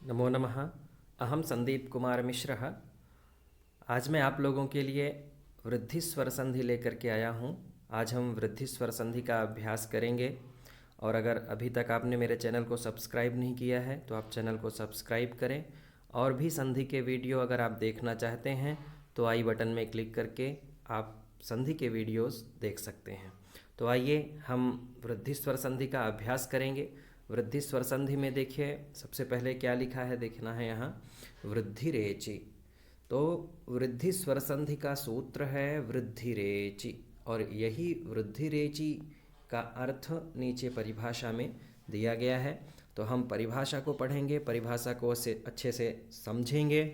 नमो नमः। अहम संदीप कुमार मिश्रः। आज मैं आप लोगों के लिए वृद्धि स्वर संधि लेकर के आया हूँ। आज हम वृद्धि स्वर संधि का अभ्यास करेंगे। और अगर अभी तक आपने मेरे चैनल को सब्सक्राइब नहीं किया है तो आप चैनल को सब्सक्राइब करें। और भी संधि के वीडियो अगर आप देखना चाहते हैं तो आई बटन में क्लिक करके आप संधि के वीडियोस देख सकते हैं। तो आइए हम वृद्धि स्वर संधि का अभ्यास करेंगे। वृद्धि स्वर संधि में देखिए सबसे पहले क्या लिखा है, देखना है यहाँ वृद्धि रेचि। तो वृद्धि स्वर संधि का सूत्र है वृद्धि रेचि, और यही वृद्धि रेचि का अर्थ नीचे परिभाषा में दिया गया है। तो हम परिभाषा को पढ़ेंगे, परिभाषा को अच्छे से समझेंगे।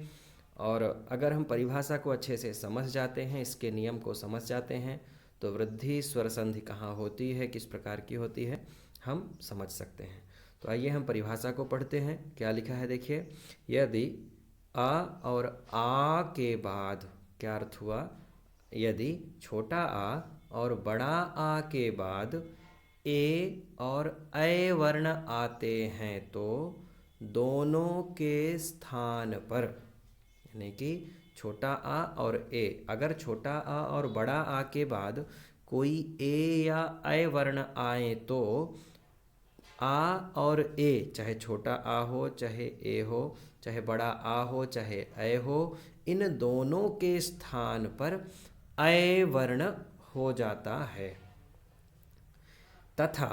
और अगर हम परिभाषा को अच्छे से समझ जाते हैं, इसके नियम को समझ जाते हैं, तो वृद्धि स्वर संधि कहाँ होती है, किस प्रकार की होती है, हम समझ सकते हैं। तो आइए हम परिभाषा को पढ़ते हैं। क्या लिखा है देखिए, यदि आ और आ के बाद, क्या अर्थ हुआ, यदि छोटा आ और बड़ा आ के बाद ए और ऐ वर्ण आते हैं तो दोनों के स्थान पर, यानी कि छोटा आ और ए, अगर छोटा आ और बड़ा आ के बाद कोई ए या ऐ वर्ण आए तो आ और ए, चाहे छोटा आ हो चाहे ए हो, चाहे बड़ा आ हो चाहे ऐ हो, इन दोनों के स्थान पर ऐ वर्ण हो जाता है। तथा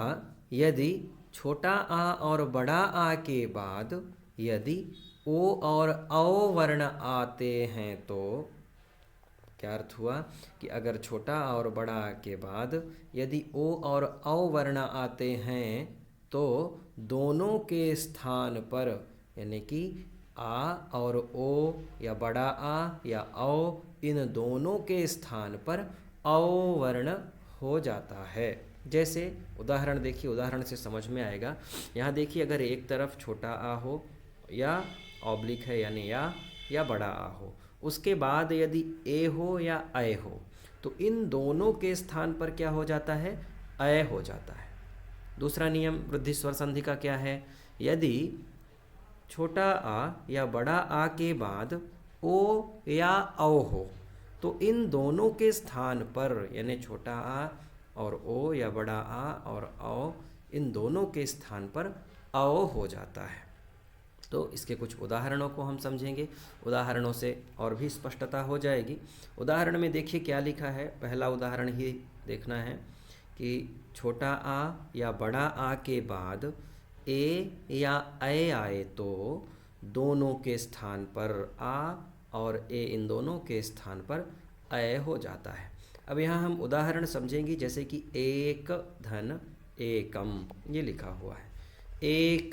यदि छोटा आ और बड़ा आ के बाद यदि ओ और औ वर्ण आते हैं तो, क्या अर्थ हुआ कि अगर छोटा आ और बड़ा आ के बाद यदि ओ और औ वर्ण आते हैं तो दोनों के स्थान पर, यानी कि आ और ओ या बड़ा आ या औ, इन दोनों के स्थान पर औ वर्ण हो जाता है। जैसे उदाहरण देखिए, उदाहरण से समझ में आएगा। यहाँ देखिए, अगर एक तरफ छोटा आ हो या ऑब्लिक है यानी या बड़ा आ हो, उसके बाद यदि ए हो या ऐ हो, तो इन दोनों के स्थान पर क्या हो जाता है, ऐ हो जाता है। दूसरा नियम वृद्धि स्वर संधि का क्या है, यदि छोटा आ या बड़ा आ के बाद ओ या औ हो तो इन दोनों के स्थान पर, यानी छोटा आ और ओ या बड़ा आ और औ, इन दोनों के स्थान पर औ हो जाता है। तो इसके कुछ उदाहरणों को हम समझेंगे, उदाहरणों से और भी स्पष्टता हो जाएगी। उदाहरण में देखिए क्या लिखा है, पहला उदाहरण ही देखना है कि छोटा आ या बड़ा आ के बाद ए या ऐ आए तो दोनों के स्थान पर आ और ए, इन दोनों के स्थान पर ऐ हो जाता है। अब यहाँ हम उदाहरण समझेंगे, जैसे कि एक धन एकम, ये लिखा हुआ है। एक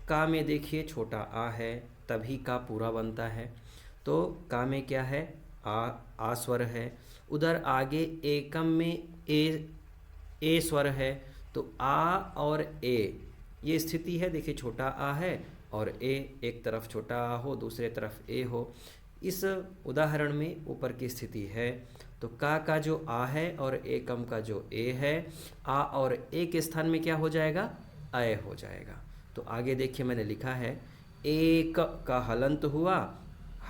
का में देखिए छोटा आ है तभी का पूरा बनता है, तो का में क्या है, आ स्वर है। उधर आगे एकम में ए स्वर है, तो आ और ए ये स्थिति है। देखिए छोटा आ है और ए, एक तरफ छोटा आ हो दूसरे तरफ ए हो। इस उदाहरण में ऊपर की स्थिति है, तो का जो आ है और एकम का जो ए है, आ और ए के स्थान में क्या हो जाएगा, ऐ हो जाएगा। तो आगे देखिए मैंने लिखा है एक का हलंत हुआ।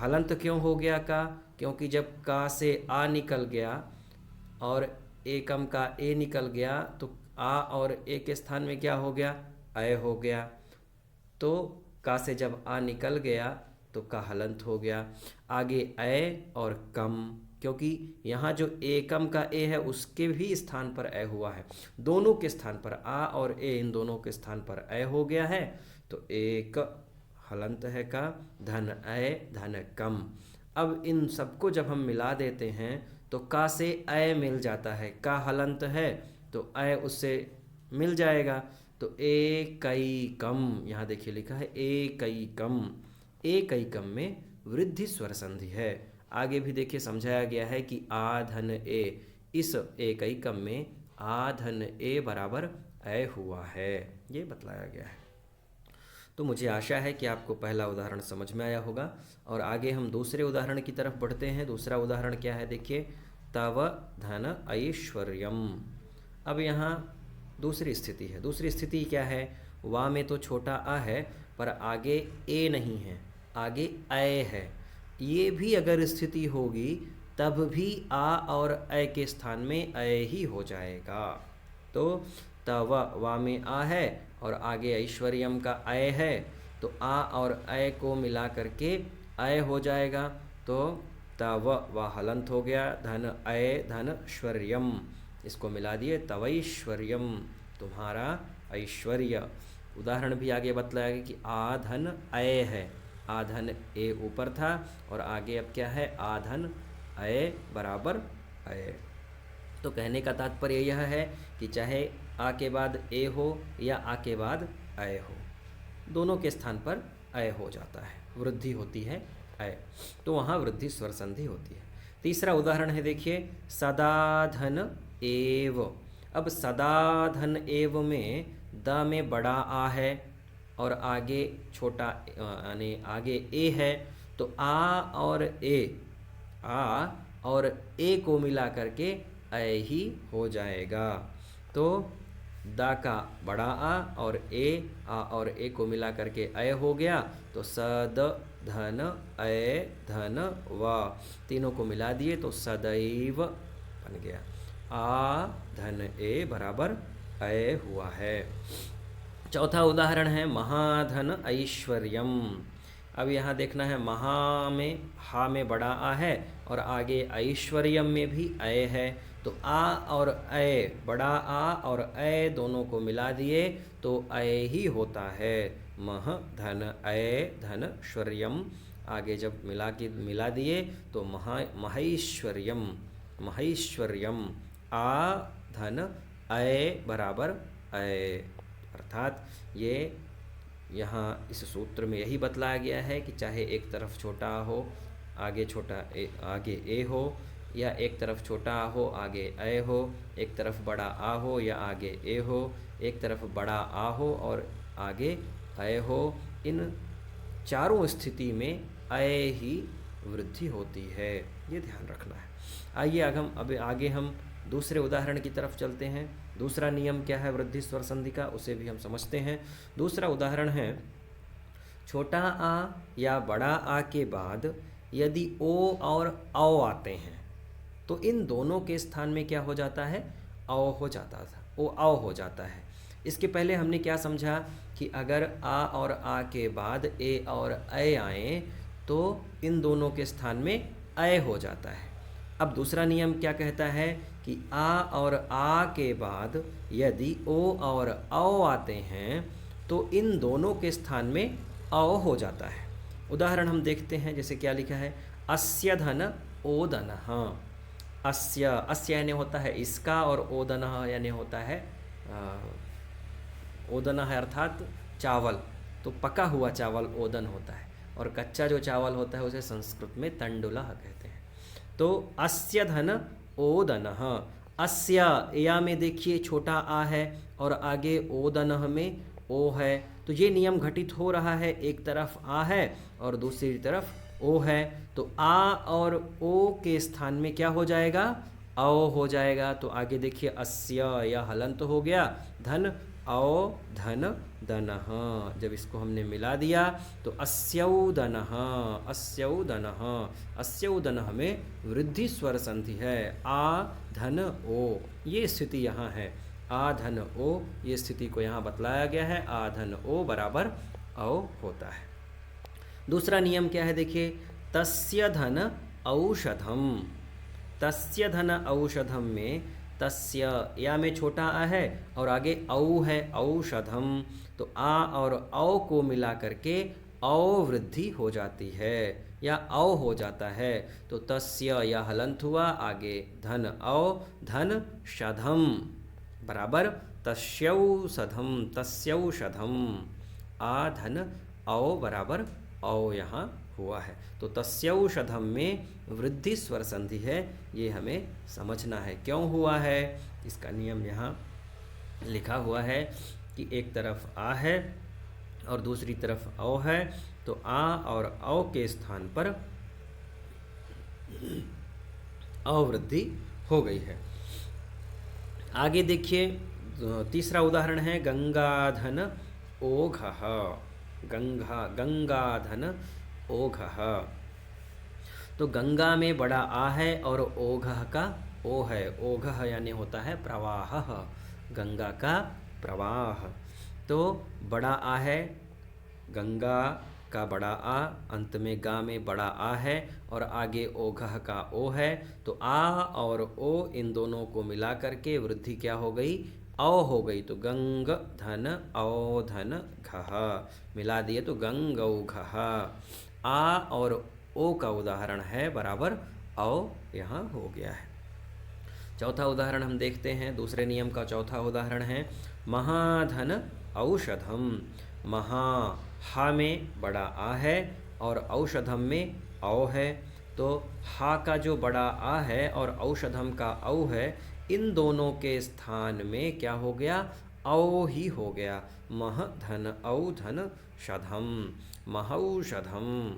हलंत क्यों हो गया का, क्योंकि जब का से आ निकल गया और एकम का ए निकल गया तो आ और ए के स्थान में क्या हो गया, ऐ हो गया। तो का से जब आ निकल गया तो का हलंत हो गया। आगे ऐ और कम, क्योंकि यहाँ जो एकम का ए है उसके भी स्थान पर ऐ हुआ है, दोनों के स्थान पर आ और ए, इन दोनों के स्थान पर ऐ हो गया है। तो एक हलंत है का, धन ऐ धन कम। अब इन सबको जब हम मिला देते हैं तो का से ऐ मिल जाता है, का हलंत है तो ऐ उससे मिल जाएगा। तो ए कई कम, यहाँ देखिए लिखा है ए कई कम। ए कई कम में वृद्धि स्वर संधि है। आगे भी देखिए समझाया गया है कि आ धन ए, इस ए कई कम में आ धन ए बराबर ऐ हुआ है, ये बतलाया गया है। तो मुझे आशा है कि आपको पहला उदाहरण समझ में आया होगा। और आगे हम दूसरे उदाहरण की तरफ बढ़ते हैं। दूसरा उदाहरण क्या है देखिए, तव धन ऐश्वर्यम। अब यहाँ दूसरी स्थिति है। दूसरी स्थिति क्या है, वा में तो छोटा आ है पर आगे ए नहीं है, आगे अय है। ये भी अगर स्थिति होगी तब भी आ और अय के स्थान में अय ही हो जाएगा। तो तव वा में आ है और आगे ऐश्वर्यम का अय है, तो आ और अय को मिला करके अय हो जाएगा। तो तव व हलंत हो गया, धन अय धन श्वर्यम, इसको मिला दिए तवैश्वर्यम, तुम्हारा ऐश्वर्य। उदाहरण भी आगे बतलाया कि आ धन अय है, आ धन ए ऊपर था और आगे अब क्या है, आ धन अय बराबर अय। तो कहने का तात्पर्य यह है कि चाहे आ के बाद ए हो या आ के बाद अय हो, दोनों के स्थान पर अय हो जाता है, वृद्धि होती है अय, तो वहाँ वृद्धि स्वर संधि होती है। तीसरा उदाहरण है, देखिए सदाधन एव। अब सदाधन एव में द में बड़ा आ है और आगे छोटा यानी आगे ए है, तो आ और ए को मिला करके अय ही हो जाएगा। तो दा का बड़ा आ और ए को मिला करके अय हो गया, तो सद धन अय धन व, तीनों को मिला दिए तो सदैव बन गया। आ धन ए बराबर अय हुआ है। चौथा उदाहरण है महाधन ऐश्वर्यम। अब यहाँ देखना है, महा में हा में बड़ा आ है और आगे ऐश्वर्यम में भी अय है, तो आ और अय, बड़ा आ और अय दोनों को मिला दिए तो अय ही होता है। मह धन अय धन श्वर्यम, आगे जब मिला दिए तो महैश्वर्यम, महैश्वर्यम, आ धन अय बराबर अय। अर्थात ये यहाँ इस सूत्र में यही बतलाया गया है कि चाहे एक तरफ छोटा हो आगे आगे ए हो, या एक तरफ छोटा आ हो आगे अय हो, एक तरफ बड़ा आ हो या आगे ए हो, एक तरफ बड़ा आ हो और आगे अय हो, इन चारों स्थिति में अय ही वृद्धि होती है, ये ध्यान रखना है। आइए आगे हम दूसरे उदाहरण की तरफ चलते हैं। दूसरा नियम क्या है वृद्धि स्वर संधि का, उसे भी हम समझते हैं। दूसरा उदाहरण है, छोटा आ या बड़ा आ के बाद यदि ओ और औ आते हैं तो इन दोनों के स्थान में क्या हो जाता है, औ हो जाता था, ओ औ हो जाता है। इसके पहले हमने क्या समझा कि अगर आ और आ के बाद ए और अय आए तो इन दोनों के स्थान में अय हो जाता है। अब दूसरा नियम क्या कहता है कि आ और आ के बाद यदि ओ और औ आते हैं तो इन दोनों के स्थान में औ हो जाता है। उदाहरण हम देखते हैं, जैसे क्या लिखा है, अस्य धन ओदनः। अस्य यानी होता है इसका और ओदनः यानी होता है ओदनः अर्थात चावल, तो पका हुआ चावल ओदन होता है, और कच्चा जो चावल होता है उसे संस्कृत में तंडुलः कहते हैं। तो अस्य धन ओदनः, अस्य या में देखिए छोटा आ है और आगे ओदनः में ओ है, तो ये नियम घटित हो रहा है, एक तरफ आ है और दूसरी तरफ ओ है, तो आ और ओ के स्थान में क्या हो जाएगा, औ हो जाएगा। तो आगे देखिए अस्य या हलंत हो गया, धन औ धन दनः, जब इसको हमने मिला दिया तो अस्यौदनः, अस्यौदनः, अस्यौदनः में वृद्धि स्वर संधि है, आ धन ओ, ये स्थिति यहाँ है, आ धन ओ, ये स्थिति को यहाँ बतलाया गया है, आ धन ओ बराबर औ होता है। दूसरा नियम क्या है, देखिए तस्य धन औषधम। तस्य धन औषधम में तस्य या में छोटा आ है और आगे औ है, औषधम, तो आ और औ को मिला करके औ वृद्धि हो जाती है या औ हो जाता है। तो तस्य या हलंत हुआ, आगे धन औ, धन शधम बराबर तस्यौषधम, तस्यौषधम, आ धन औ बराबर औ यहाँ हुआ है। तो तस्यौषधम में वृद्धि स्वर संधि है, ये हमें समझना है क्यों हुआ है। इसका नियम यहाँ लिखा हुआ है कि एक तरफ आ है और दूसरी तरफ औ है, तो आ और औ के स्थान पर अवृद्धि हो गई है। आगे देखिए तीसरा उदाहरण है गंगाधन ओघः। गंगाधन ओघः। तो गंगा में बड़ा आ है और ओघः का ओ है। ओघः यानी होता है प्रवाह, गंगा का प्रवाह। तो बड़ा आ है, गंगा का बड़ा आ, अंत में गा में बड़ा आ है और आगे ओघः का ओ है। तो आ और ओ इन दोनों को मिला करके वृद्धि क्या हो गई, औ हो गई। तो गंग धन औ धन घः मिला दिए तो गंगौघः। आ और ओ का उदाहरण है बराबर औ, यहाँ हो गया है। चौथा उदाहरण हम देखते हैं। दूसरे नियम का चौथा उदाहरण है महाधन औषधम। महा, हा में बड़ा आ है और औषधम में औ है। तो हा का जो बड़ा आ है और औषधम का औ है, इन दोनों के स्थान में क्या हो गया, औ ही हो गया। मह धन औ धन शधम, महौषधम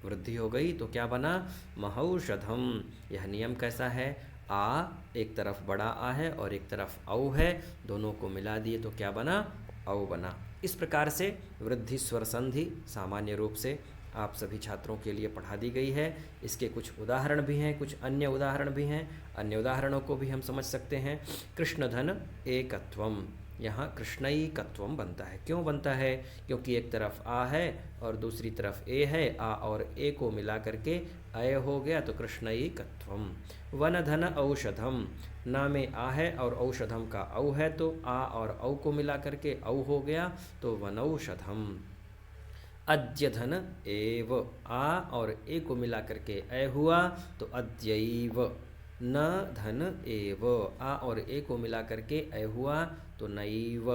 वृद्धि हो गई तो क्या बना, महौषधम। यह नियम कैसा है, आ एक तरफ बड़ा आ है और एक तरफ औ है, दोनों को मिला दिए तो क्या बना, औ बना। इस प्रकार से वृद्धि स्वर संधि सामान्य रूप से आप सभी छात्रों के लिए पढ़ा दी गई है। इसके कुछ उदाहरण भी हैं, कुछ अन्य उदाहरण भी हैं। अन्य उदाहरणों को भी हम समझ सकते हैं। कृष्णधन एकत्वम, यहाँ कृष्णैकत्वम बनता है। क्यों बनता है, क्योंकि एक तरफ आ है और दूसरी तरफ ए है। आ और ए को मिला करके अय हो गया तो कृष्णैकत्वम। वनधन औषधम, ना में आ है और औषधम का औ है तो आ और औ को मिला करके औ हो गया तो वनौषधम। अद्यधन एव, आ और ए को मिला करके ए हुआ तो अद्यैव। न धन एव, आ और ए को मिला करके ए हुआ तो नैव।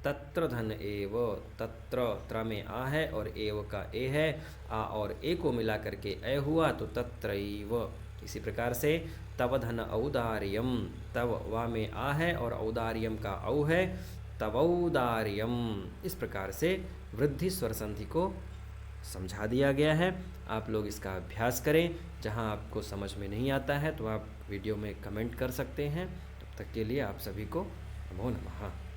तत्र धन एव, तत्र त्र में आ है और एव का ए है, आ और ए को मिला करके ए हुआ तो तत्रैव। इसी प्रकार से तव धन औदार्यम, तव वा में आ है और औदार्यम का औ है, तवौदार्यम। इस प्रकार से वृद्धि स्वर संधि को समझा दिया गया है। आप लोग इसका अभ्यास करें। जहां आपको समझ में नहीं आता है तो आप वीडियो में कमेंट कर सकते हैं। तब तक के लिए आप सभी को नमो नमः।